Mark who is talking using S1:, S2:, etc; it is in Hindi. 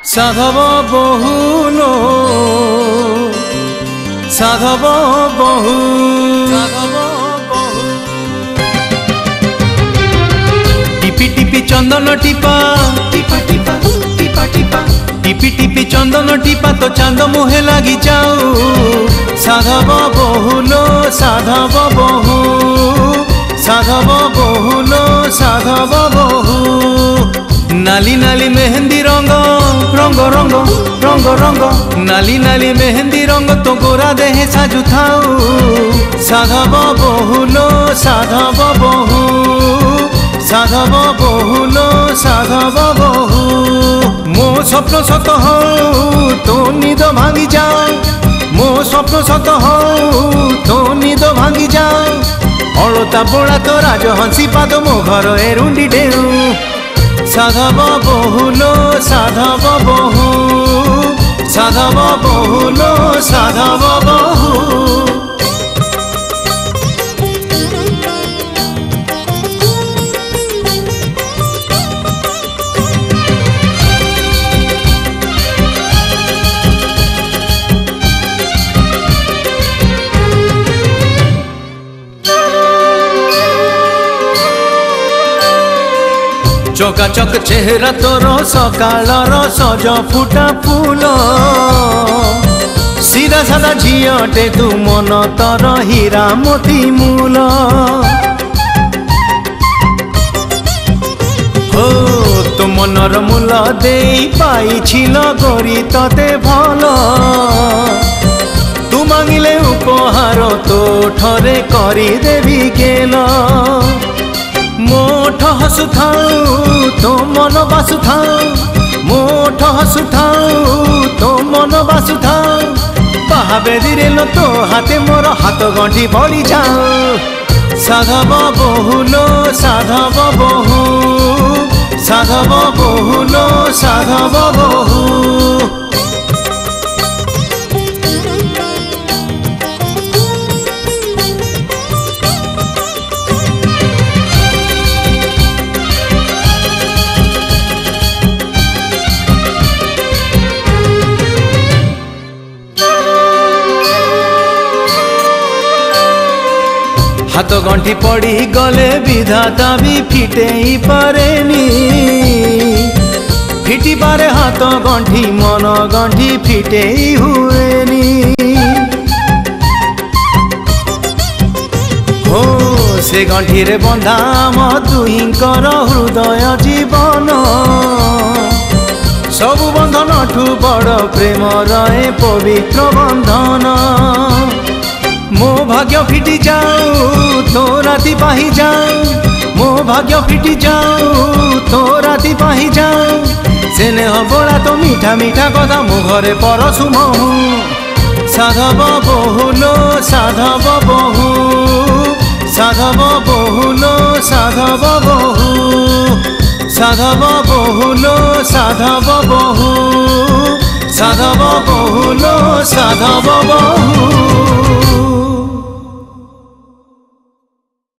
S1: साधव बहुल साधव बहु टिपी टिपी चंदन टिपा टिपा टिपा टिपा टिपा टिपी टिपी चंदन टिपा तो चांद मुहे लगी जाऊ साधव बहुल साधव बहु साधव बहुल साधव बहु नाली नाली मेहंदी रंग रंग रंग रंग रंग नाली नाली मेहंदी रंग तो गोरा देहे साजु थाऊ साधव बहुल साधव बहु साधव बहुल साधव बहु मो स्वप्न सत हो तो निद भांगी जाओ मो स्वप्न सत हो तो निद भांगी जाओ अलता बोला तो राजहंसी पाद मो घर एरुंडी डेऊ साधव बहुल साधव बहु साधव बहुल साधव बहु चकाचक चेहरा तोर सकाळर सज फुटा फूल सीधा साधा झीटे तू मन तर हीरा मोती मूल हो तो मनर मूल दे पाइछिल गरी तते भल तू मांगिले उपहार तो ठरे करी देवी गेल मोठ हसुथाऊ तो मन बासुथाऊ मोठ हसुथाऊ तो मन बासुथाऊ बाहाबेदी रे लो तो हाथे मोर हाथ गंठी पड़ी जाओ साधव बहुल साधव बहु साधव बहुल साधव बहु हाथ गंठी पड़ी गले विधाता भी फिटे पारेनी फिटी पारे हाथ गंठी मन गंठी फिटे हुएनी हो से गंठी रे बंधा आम दुहींकर हृदय जीवन सबु बंधन ठू बड़ प्रेम रहे पवित्र बंधन मो भाग्य फिटी जाऊ तो राति पाही जाऊ मो भाग्य फिटी जाऊ तो राति पाही जाऊ स्नेह बोला तो मीठा मीठा कथा मो घरे परसु महू साधव बहुल साधव बहु साधव बहुल साधव बहु साधव बहुल साधव बहु साधव बहुल साधव बहु।